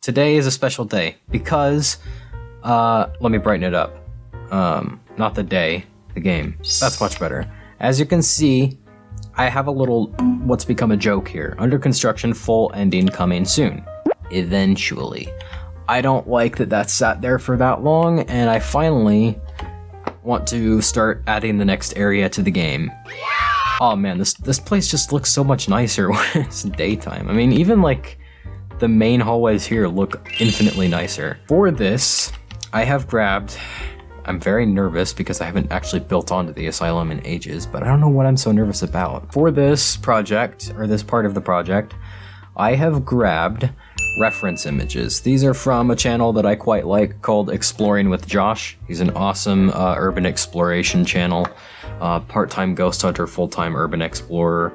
today is a special day because, let me brighten it up. Not the day, the game. That's much better. As you can see, I have a little, what's become a joke here. Under construction, full ending coming soon. Eventually. I don't like that that sat there for that long, and I finally want to start adding the next area to the game. Oh man, this place just looks so much nicer when it's daytime. I mean, even like the main hallways here look infinitely nicer. For this, I have grabbed, I'm very nervous because I haven't actually built onto the asylum in ages, but I don't know what I'm so nervous about. For this project, or this part of the project, I have grabbed reference images. These are from a channel that I quite like called Exploring with Josh. He's an awesome urban exploration channel. Part-time ghost hunter, full-time urban explorer.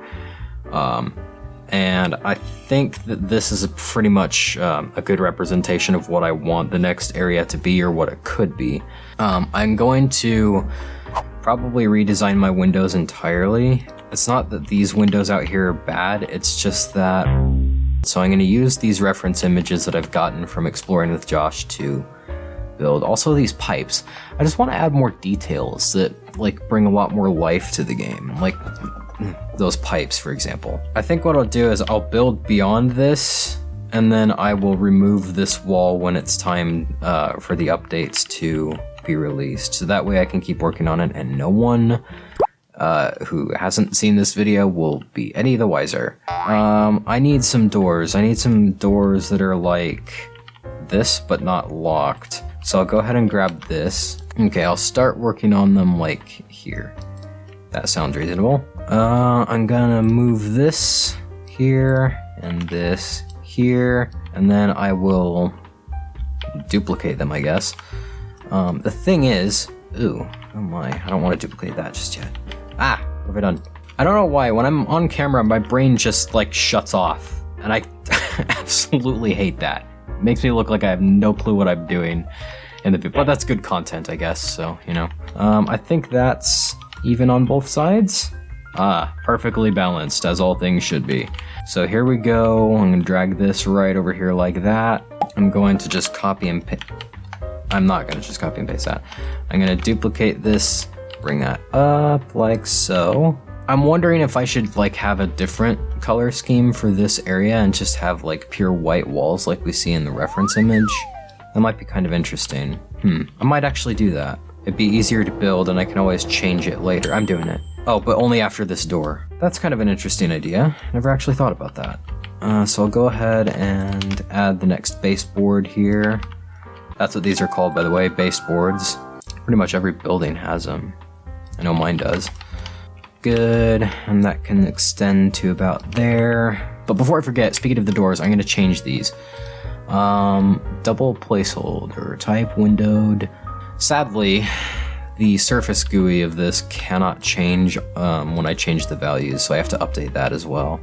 And I think that this is pretty much a good representation of what I want the next area to be or what it could be. I'm going to probably redesign my windows entirely. It's not that these windows out here are bad, it's just that... So I'm going to use these reference images that I've gotten from Exploring with Josh to build. Also these pipes. I just want to add more details that like bring a lot more life to the game. Like those pipes, for example. I think what I'll do is I'll build beyond this, and then I will remove this wall when it's time for the updates to be released. So that way I can keep working on it and no one who hasn't seen this video will be any the wiser. I need some doors. I need some doors that are like this, but not locked. So I'll go ahead and grab this. Okay, I'll start working on them like here. That sounds reasonable. I'm gonna move this here and this here, and then I will duplicate them, I guess. The thing is, ooh, oh my, I don't want to duplicate that just yet. Ah, what have I done? I don't know why, when I'm on camera, my brain just like shuts off, and I absolutely hate that. It makes me look like I have no clue what I'm doing in the video, but that's good content, I guess, so, you know. I think that's even on both sides. Ah, perfectly balanced, as all things should be. So here we go, I'm gonna drag this right over here like that. I'm going to just copy and paste. I'm not gonna just copy and paste that. I'm gonna duplicate this, bring that up like so. I'm wondering if I should like have a different color scheme for this area and just have like pure white walls like we see in the reference image. That might be kind of interesting. I might actually do that. It'd be easier to build and I can always change it later. I'm doing it. Oh, but only after this door. That's kind of an interesting idea. Never actually thought about that. So I'll go ahead and add the next baseboard here. That's what these are called, by the way, baseboards. Pretty much every building has them. I know mine does. Good, and that can extend to about there. But before I forget, speaking of the doors, I'm gonna change these. Double placeholder, type windowed. Sadly, the surface GUI of this cannot change when I change the values, so I have to update that as well.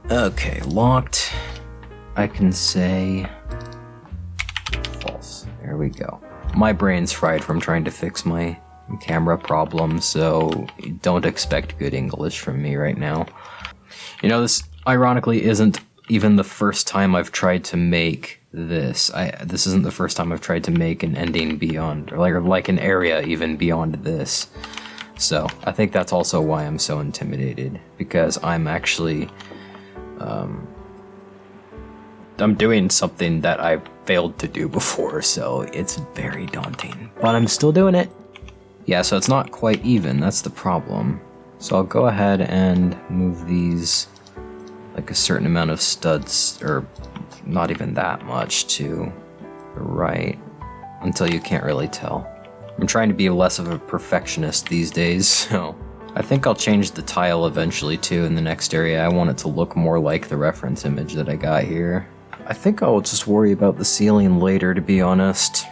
Okay, locked. I can say false. There we go. My brain's fried from trying to fix my camera problem, so don't expect good English from me right now. You know, this ironically isn't even the first time I've tried to make this. This isn't the first time I've tried to make an ending beyond, or like an area even beyond this. So I think that's also why I'm so intimidated, because I'm actually I'm doing something that I've failed to do before, so it's very daunting. But I'm still doing it. Yeah, so it's not quite even, that's the problem. So I'll go ahead and move these like a certain amount of studs, or not even that much, to the right, until you can't really tell. I'm trying to be less of a perfectionist these days, so I think I'll change the tile eventually too in the next area. I want it to look more like the reference image that I got here. I think I'll just worry about the ceiling later, to be honest.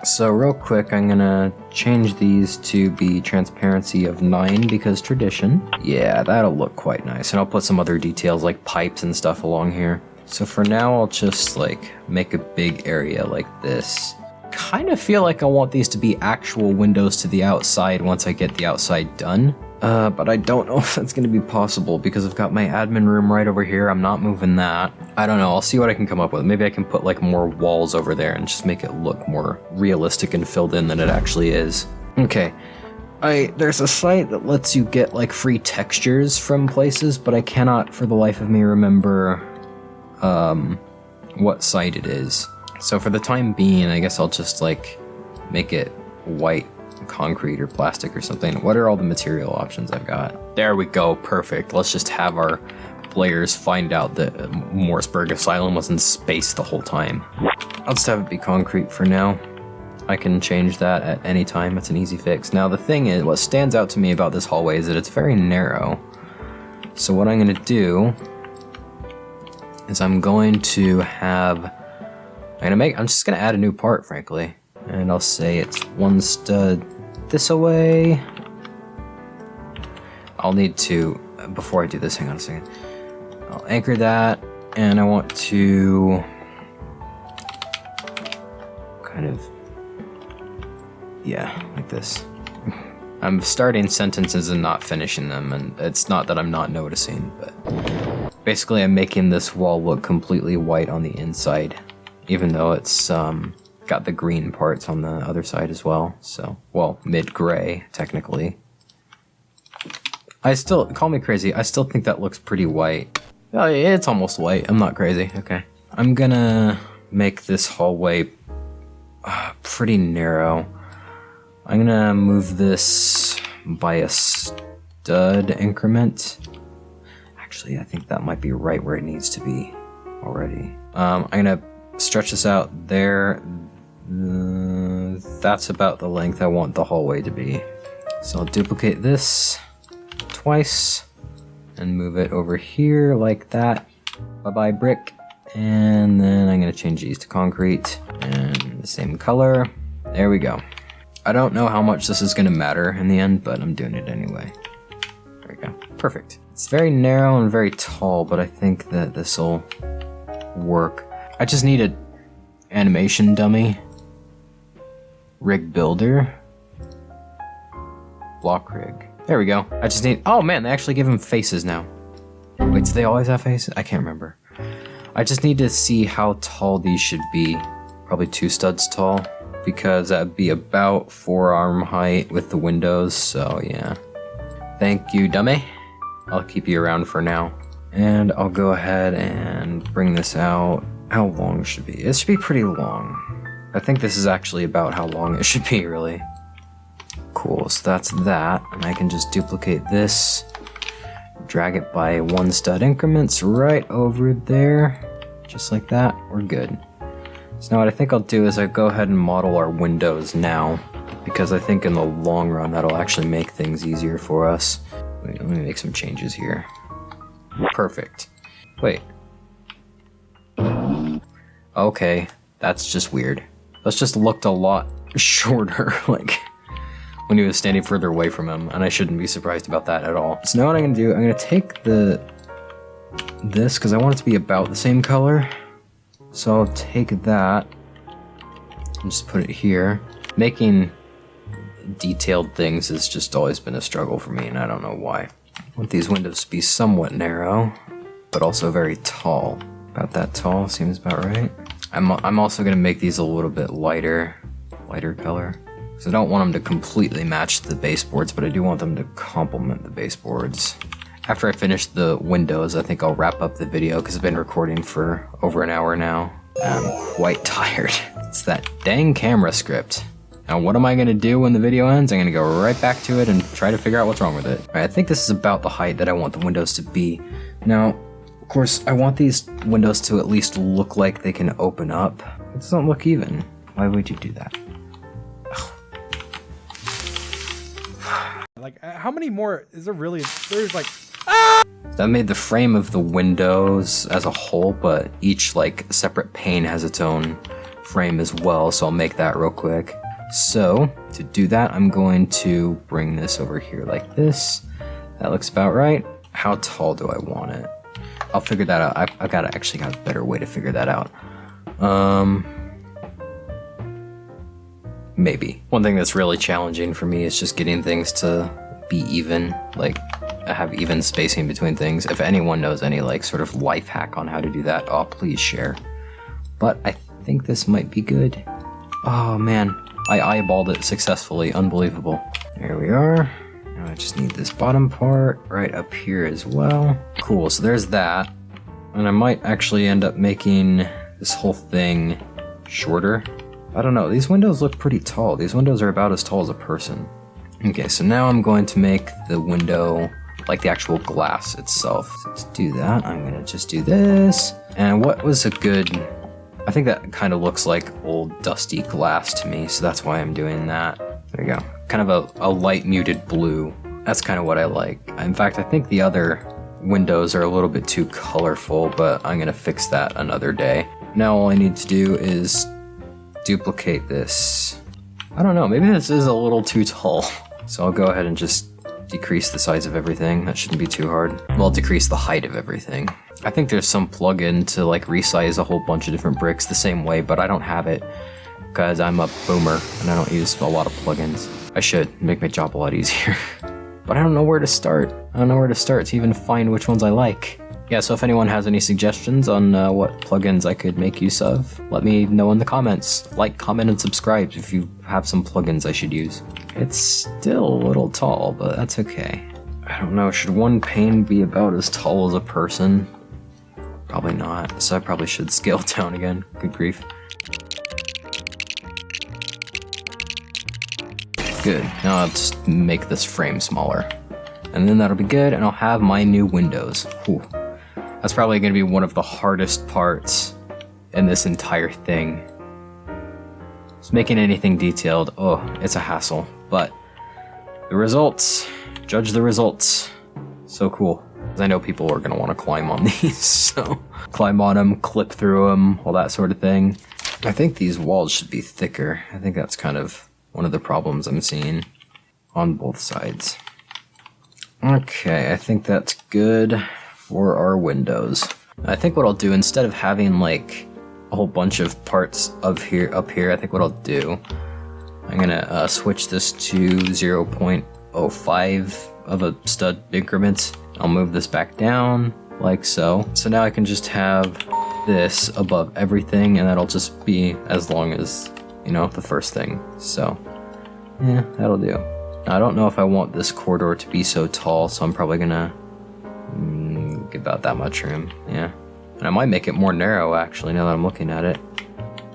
So real quick, I'm gonna change these to be transparency of 9 because tradition. Yeah, that'll look quite nice. And I'll put some other details like pipes and stuff along here. So for now, I'll just like make a big area like this. Kind of feel like I want these to be actual windows to the outside once I get the outside done. But I don't know if that's gonna be possible because I've got my admin room right over here. I'm not moving that. I don't know, I'll see what I can come up with. Maybe I can put like more walls over there and just make it look more realistic and filled in than it actually is. Okay, there's a site that lets you get like free textures from places, but I cannot for the life of me remember what site it is. So for the time being, I guess I'll just like make it white concrete or plastic or something. What are all the material options I've got? There we go, perfect. Let's just have our players find out that Morseburg Asylum was in space the whole time. I'll just have it be concrete for now. I can change that at any time, it's an easy fix. Now the thing is, what stands out to me about this hallway is that it's very narrow. So what I'm gonna do is I'm going to have, I'm just gonna add a new part, frankly. And I'll say it's one stud this away. I'll need to, before I do this, hang on a second. I'll anchor that, and I want to kind of, yeah, like this. I'm starting sentences and not finishing them, and it's not that I'm not noticing, but basically I'm making this wall look completely white on the inside, even though it's got the green parts on the other side as well. So, well, mid-gray, technically. I still, call me crazy, I still think that looks pretty white. Oh, yeah, it's almost white, I'm not crazy, okay. I'm gonna make this hallway pretty narrow. I'm gonna move this by a stud increment. Actually, I think that might be right where it needs to be already. I'm gonna stretch this out there. That's about the length I want the hallway to be. So I'll duplicate this twice and move it over here like that. Bye-bye brick. And then I'm gonna change these to concrete and the same color. There we go. I don't know how much this is gonna matter in the end, but I'm doing it anyway. There we go, perfect. It's very narrow and very tall, but I think that this'll work. I just need an animation dummy. Rig builder. Block rig. There we go. I just need, oh man, they actually give him faces now. Wait, do they always have faces? I can't remember. I just need to see how tall these should be. Probably 2 studs tall, because that'd be about forearm height with the windows, so yeah. Thank you, dummy. I'll keep you around for now. And I'll go ahead and bring this out. How long should it be? It should be pretty long. I think this is actually about how long it should be, really. Cool, so that's that. And I can just duplicate this, drag it by 1 stud increments right over there. Just like that, we're good. So now what I think I'll do is I go ahead and model our windows now, because I think in the long run that'll actually make things easier for us. Wait, let me make some changes here. Perfect. Wait. Okay, that's just weird. This just looked a lot shorter, like, when he was standing further away from him, and I shouldn't be surprised about that at all. So now what I'm gonna do, I'm gonna take this, because I want it to be about the same color. So I'll take that and just put it here. Making detailed things has just always been a struggle for me, and I don't know why. I want these windows to be somewhat narrow, but also very tall. About that tall, seems about right. I'm also gonna make these a little bit lighter color. So I don't want them to completely match the baseboards, but I do want them to complement the baseboards. After I finish the windows, I think I'll wrap up the video because I've been recording for over an hour now. I'm quite tired. It's that dang camera script. Now what am I gonna do when the video ends? I'm gonna go right back to it and try to figure out what's wrong with it. All right, I think this is about the height that I want the windows to be. Now, of course, I want these windows to at least look like they can open up. It doesn't look even. Why would you do that? Like, how many more is there really? There's like... That made the frame of the windows as a whole, but each like separate pane has its own frame as well, so I'll make that real quick. So, to do that, I'm going to bring this over here like this. That looks about right. How tall do I want it? I'll figure that out. I've actually got a better way to figure that out. Maybe. One thing that's really challenging for me is just getting things to be even, like have even spacing between things. If anyone knows any like sort of life hack on how to do that, oh, please share. But I think this might be good. Oh man, I eyeballed it successfully, unbelievable. There we are. Now I just need this bottom part right up here as well. Cool, so there's that. And I might actually end up making this whole thing shorter. I don't know, these windows look pretty tall. These windows are about as tall as a person. Okay, so now I'm going to make the window like the actual glass itself. So to do that, I'm gonna just do this. And what was a good, I think that kind of looks like old dusty glass to me, so that's why I'm doing that. There you go, kind of a light muted blue. That's kind of what I like. In fact, I think the other windows are a little bit too colorful, but I'm gonna fix that another day. Now all I need to do is duplicate this. I don't know, maybe this is a little too tall. So I'll go ahead and just decrease the size of everything. That shouldn't be too hard. Well, decrease the height of everything. I think there's some plugin to like resize a whole bunch of different bricks the same way, but I don't have it because I'm a boomer and I don't use a lot of plugins. I should make my job a lot easier. But I don't know where to start. I don't know where to start to even find which ones I like. Yeah, so if anyone has any suggestions on what plugins I could make use of, let me know in the comments. Like, comment, and subscribe if you have some plugins I should use. It's still a little tall, but that's okay. I don't know, should one pane be about as tall as a person? Probably not, so I probably should scale down again. Good grief. Good, now I'll just make this frame smaller. And then that'll be good, and I'll have my new windows. Whew. That's probably going to be one of the hardest parts in this entire thing. Just making anything detailed, oh, it's a hassle. But the results, judge the results. So cool. Because I know people are going to want to climb on these, so climb on them, clip through them, all that sort of thing. I think these walls should be thicker. I think that's kind of one of the problems I'm seeing on both sides. Okay, I think that's good for our windows. I think what I'll do, instead of having like a whole bunch of parts up here, I think what I'll do, I'm gonna switch this to 0.05 of a stud increment. I'll move this back down like so. So now I can just have this above everything, and that'll just be as long as, you know, the first thing. So yeah, that'll do. Now, I don't know if I want this corridor to be so tall, so I'm probably gonna give about that much room, yeah. And I might make it more narrow, actually, now that I'm looking at it.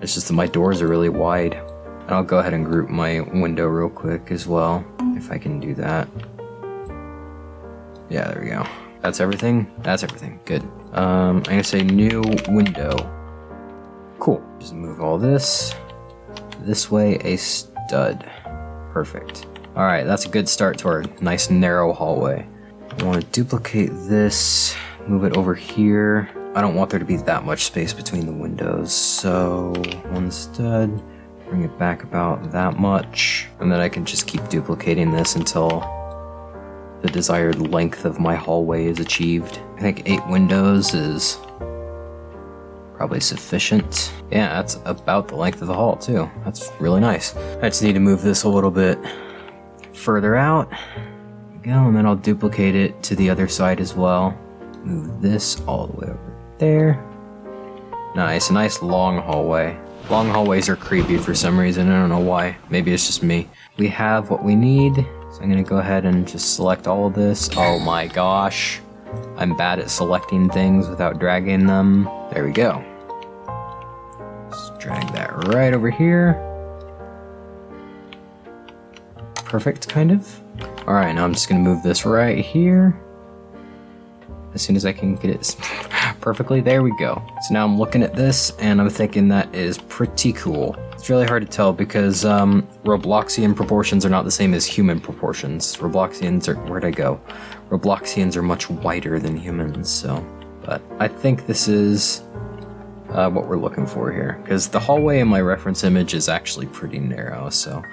It's just that my doors are really wide. And I'll go ahead and group my window real quick as well, if I can do that. Yeah, there we go. That's everything? That's everything, good. I'm gonna say new window. Cool, just move all this way, a stud. Perfect. All right, that's a good start to our nice narrow hallway. I want to duplicate this, move it over here. I don't want there to be that much space between the windows, so one stud, bring it back about that much, and then I can just keep duplicating this until the desired length of my hallway is achieved. I think 8 windows is probably sufficient. Yeah, that's about the length of the hall too. That's really nice. I just need to move this a little bit further out. There we go, and then I'll duplicate it to the other side as well. Move this all the way over there. Nice, a nice long hallway. Long hallways are creepy for some reason, I don't know why. Maybe it's just me. We have what we need, so I'm gonna go ahead and just select all of this. Oh my gosh. I'm bad at selecting things without dragging them. There we go. Just drag that right over here. Perfect, kind of. All right, now I'm just gonna move this right here. As soon as I can get it perfectly, there we go. So now I'm looking at this and I'm thinking that is pretty cool. It's really hard to tell because Robloxian proportions are not the same as human proportions. Robloxians are, where'd I go? Robloxians are much wider than humans, so. But I think this is what we're looking for here, because the hallway in my reference image is actually pretty narrow, so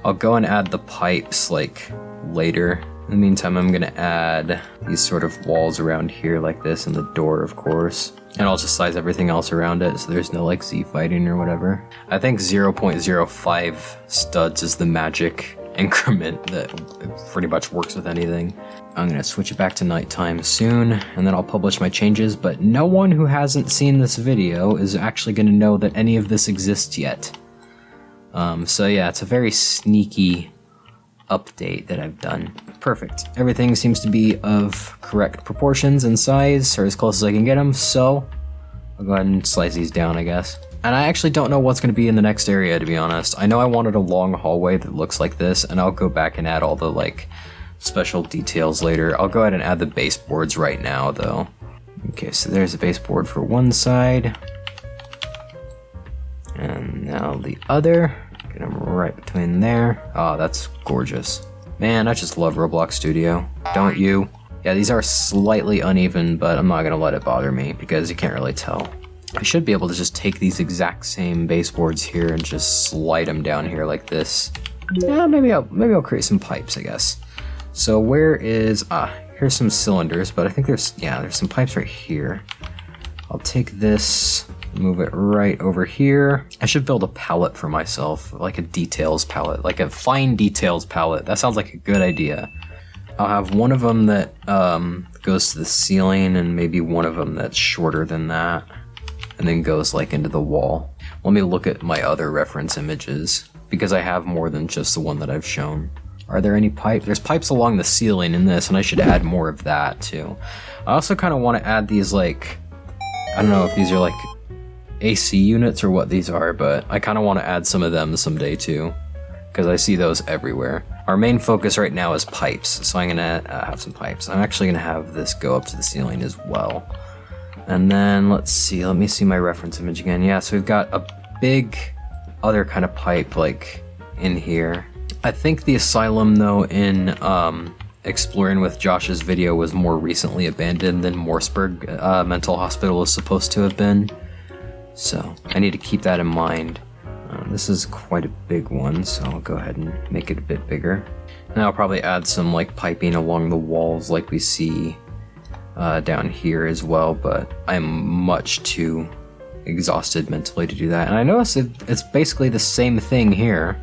I'll go and add the pipes like later. In the meantime, I'm gonna add these sort of walls around here like this, and the door, of course. And I'll just size everything else around it so there's no like Z fighting or whatever. I think 0.05 studs is the magic increment that pretty much works with anything. I'm gonna switch it back to nighttime soon, and then I'll publish my changes, but no one who hasn't seen this video is actually gonna know that any of this exists yet. So yeah, it's a very sneaky update that I've done. Perfect. Everything seems to be of correct proportions and size, or as close as I can get them, so I'll go ahead and slice these down, I guess. And I actually don't know what's going to be in the next area, to be honest. I know I wanted a long hallway that looks like this, and I'll go back and add all the, like, special details later. I'll go ahead and add the baseboards right now, though. Okay, so there's a baseboard for one side. And now the other. Get them right between there. Oh, that's gorgeous. Man, I just love Roblox Studio. Don't you? Yeah, these are slightly uneven, but I'm not going to let it bother me, because you can't really tell. I should be able to just take these exact same baseboards here and just slide them down here like this. Yeah, maybe I'll create some pipes, I guess. So where is, here's some cylinders, but I think there's some pipes right here. I'll take this, move it right over here. I should build a palette for myself, like a details palette, like a fine details palette. That sounds like a good idea. I'll have one of them that goes to the ceiling, and maybe one of them that's shorter than that, and then goes like into the wall. Let me look at my other reference images, because I have more than just the one that I've shown. Are there any pipes? There's pipes along the ceiling in this, and I should add more of that too. I also kind of want to add these, like, I don't know if these are like AC units or what these are, but I kind of want to add some of them someday too, because I see those everywhere. Our main focus right now is pipes, so I'm gonna have some pipes. I'm actually gonna have this go up to the ceiling as well. And then let me see my reference image again. Yeah, so we've got a big other kind of pipe like in here. I think the asylum though in exploring with Josh's video was more recently abandoned than Morseburg Mental Hospital is supposed to have been. So I need to keep that in mind. This is quite a big one, so I'll go ahead and make it a bit bigger. And I'll probably add some like piping along the walls like we see down here as well, but I'm much too exhausted mentally to do that. And I notice it's basically the same thing here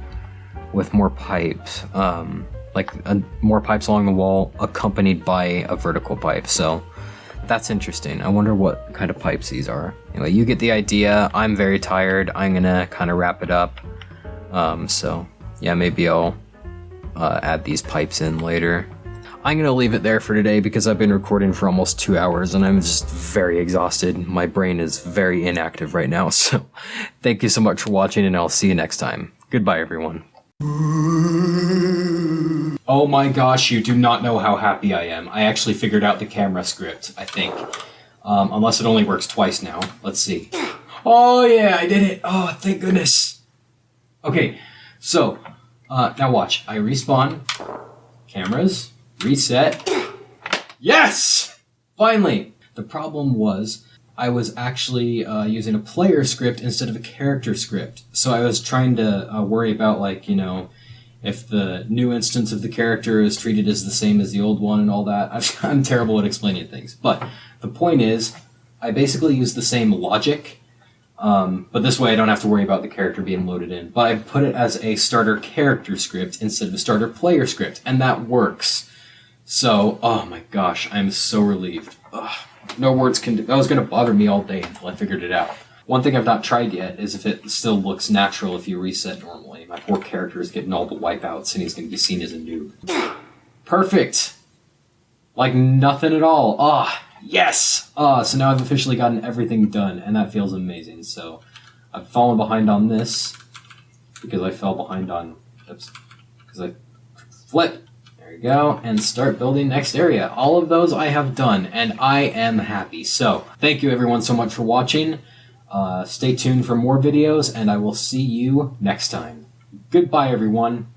with more pipes, more pipes along the wall accompanied by a vertical pipe. So that's interesting. I wonder what kind of pipes these are. Anyway, you get the idea. I'm very tired. I'm gonna kind of wrap it up. So yeah, maybe I'll add these pipes in later. I'm gonna leave it there for today because I've been recording for almost 2 hours and I'm just very exhausted. My brain is very inactive right now. So thank you so much for watching, and I'll see you next time. Goodbye, everyone. Oh my gosh, you do not know how happy I am. I actually figured out the camera script, I think. Unless it only works twice now. Let's see. Oh yeah, I did it. Oh, thank goodness. Okay, so, now watch. I respawn. Cameras. Reset. Yes! Finally! The problem was I was actually using a player script instead of a character script. So I was trying to worry about, like, you know, if the new instance of the character is treated as the same as the old one and all that. I'm terrible at explaining things. But the point is, I basically use the same logic, but this way I don't have to worry about the character being loaded in. But I put it as a starter character script instead of a starter player script, and that works. So, oh my gosh, I'm so relieved. Ugh, no words can do. That was going to bother me all day until I figured it out. One thing I've not tried yet is if it still looks natural if you reset normally. My poor character is getting all the wipeouts and he's going to be seen as a noob. Perfect! Like nothing at all. Ah, yes! So now I've officially gotten everything done, and that feels amazing. So I've fallen behind on this because I fell behind on, because I flipped. There we go, and start building next area. All of those I have done, and I am happy. So, thank you everyone so much for watching. Stay tuned for more videos, and I will see you next time. Goodbye, everyone.